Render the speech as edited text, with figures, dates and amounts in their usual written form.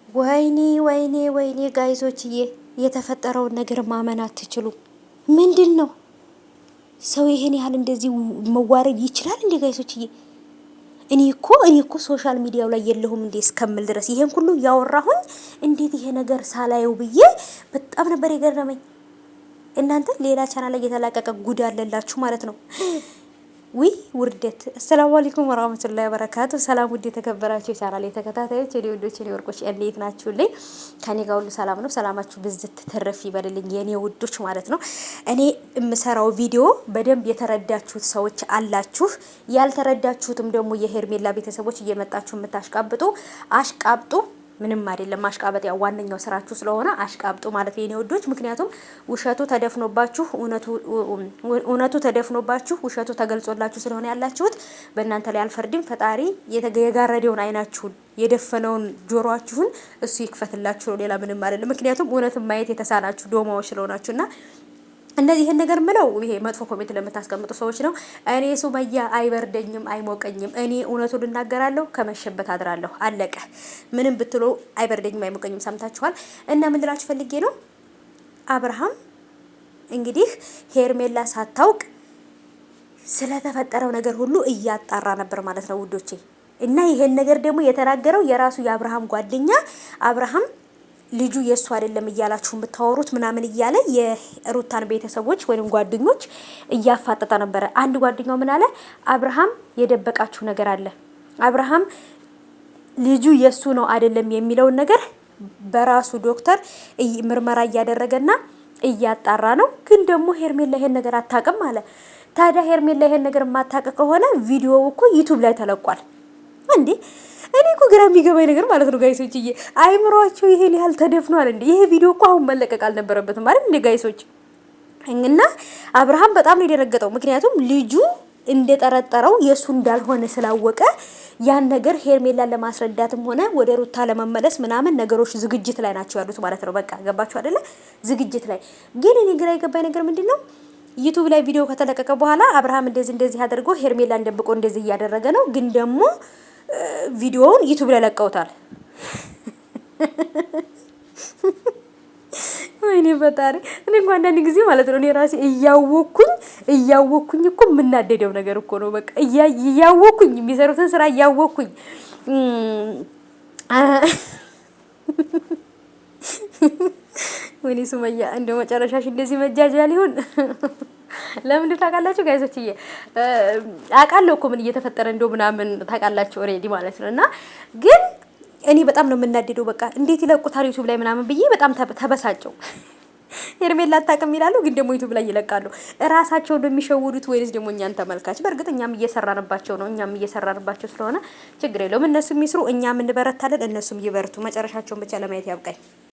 ወይኔ ወይኔ ወይኔ ጋይዞችዬ የተፈጠረውን ነገር ማመን አትችሉ። ምንድን ነው ሰው ይሄን ያህል እንደዚህ መዋረድ ይችላል እንዴ ጋይዞችዬ? እኔ እኮ ሶሻል ሚዲያው ላይ የለሁም እንዴ እስከምል ድረስ ይሄን ሁሉ ያወራሁኝ እንዴት ይሄ ነገር ሳላየው ብዬ በጣም ነበር የገረመኝ። እናንተ ሌላ ቻናል ላይ የተላቀቀ ጉድ አለላችሁ ማለት ነው። ዊ ውርደት። አሰላሙ አለይኩም ወራህመቱላሂ ወበረካቱ። ሰላም ውድ የተከበራችሁ የቻናሌ ተከታታዮች የኔ ወዶች የኔ ወርቆች እንዴት ናችሁልኝ? ከኔ ጋር ሁሉ ሰላም ነው። ሰላማችሁ ብዝት ትረፍ ይበልልኝ የኔ ውዶች ማለት ነው። እኔ የምሰራው ቪዲዮ በደንብ የተረዳችሁት ሰዎች አላችሁ፣ ያልተረዳችሁትም ደግሞ የሄርሜላ ቤተሰቦች እየመጣችሁ የምታሽቃብጡ አሽቃብጡ። ምንም አይደለም ማሽቃበጥ፣ ያው ዋነኛው ስራችሁ ስለሆነ አሽቃብጡ ማለት የኔ ወዶች። ምክንያቱም ውሸቱ ተደፍኖባችሁ እውነቱ ተደፍኖባችሁ ውሸቱ ተገልጾላችሁ ስለሆነ ያላችሁት በእናንተ ላይ አልፈርድም። ፈጣሪ የጋረደውን አይናችሁን የደፈነውን ጆሮአችሁን እሱ ይክፈትላችሁ ነው፣ ሌላ ምንም አይደለም። ምክንያቱም እውነትን ማየት የተሳናችሁ ዶማዎች ስለሆናችሁና እንደዚህ ይሄን ነገር ምለው ይሄ መጥፎ ኮሜንት ለምታስቀምጡ ሰዎች ነው። እኔ ሱመያ አይበርደኝም አይሞቀኝም። እኔ እውነቱን እናገራለሁ፣ ከመሸበት አድራለሁ። አለቀ። ምንም ብትሉ አይበርደኝም አይሞቀኝም። ሰምታችኋል። እና ምን ልላችሁ ፈልጌ ነው፣ አብርሃም እንግዲህ ሄርሜላ ሳታውቅ ስለተፈጠረው ነገር ሁሉ እያጣራ ነበር ማለት ነው ውዶቼ። እና ይሄን ነገር ደግሞ የተናገረው የራሱ የአብርሃም ጓደኛ አብርሃም ልጁ የሱ አይደለም እያላችሁ የምታወሩት ምናምን እያለ የሩታን ቤተሰቦች ወይም ጓደኞች እያፋጠጠ ነበረ። አንድ ጓደኛው ምን አለ? አብርሃም የደበቃችሁ ነገር አለ። አብርሃም ልጁ የሱ ነው አይደለም የሚለውን ነገር በራሱ ዶክተር ምርመራ እያደረገና እያጣራ ነው። ግን ደግሞ ሄርሜላ ይሄን ነገር አታውቅም አለ። ታዲያ ሄርሜላ ይሄን ነገር የማታውቅ ከሆነ ቪዲዮው እኮ ዩቲዩብ ላይ ተለቋል እንዴ? እኔ እኮ ግራ የሚገባኝ ነገር ማለት ነው ጋይሶችዬ፣ አይምሯቸው ይሄን ያህል ተደፍኗል እንዴ? ይሄ ቪዲዮ እኮ አሁን መለቀቅ አልነበረበትም ማለት እንዴ ጋይሶች? እና አብርሃም በጣም ነው የደነገጠው። ምክንያቱም ልጁ እንደጠረጠረው የሱ እንዳልሆነ ስላወቀ ያን ነገር ሄርሜላን ለማስረዳትም ሆነ ወደ ሩታ ለመመለስ ምናምን ነገሮች ዝግጅት ላይ ናቸው ያሉት ማለት ነው። በቃ ገባችሁ አይደለ? ዝግጅት ላይ ግን እኔ ግራ የገባኝ ነገር ምንድነው ዩቲዩብ ላይ ቪዲዮ ከተለቀቀ በኋላ አብርሃም እንደዚህ አድርጎ ሄርሜላን ደብቆ እንደዚህ እያደረገ ነው፣ ግን ደግሞ ቪዲዮውን ዩቲዩብ ላይ ለቀውታል። ወይኔ ፈጣሪ። እኔ እንኳን አንዳንድ ጊዜ ማለት ነው እኔ ራሴ እያወኩኝ እኮ የምናደደው ነገር እኮ ነው። በቃ እያወኩኝ የሚሰሩትን ስራ እያወኩኝ ወይኔ ሱመያ እንደው መጨረሻሽ እንደዚህ መጃጃል ይሁን። ለምን ታውቃላችሁ ጋይሶችዬ? አውቃለሁ እኮ ምን እየተፈጠረ እንደው ምናምን ታውቃላችሁ ኦሬዲ ማለት ነው። እና ግን እኔ በጣም ነው የምናደደው። በቃ እንዴት ይለቁታል ዩቲዩብ ላይ ምናምን ብዬ በጣም ተበሳጨው። ሄርሜላ አታውቅም ይላሉ፣ ግን ደግሞ ዩቲዩብ ላይ ይለቃሉ። እራሳቸው እንደሚሸውዱት ወይስ ደግሞ እኛን ተመልካች? በእርግጥ እኛም እየሰራንባቸው ነው። እኛም እየሰራንባቸው ስለሆነ ችግር የለውም። እነሱም ይስሩ፣ እኛም እንበረታለን፣ እነሱም ይበርቱ። መጨረሻቸውን ብቻ ለማየት ያብቃኝ።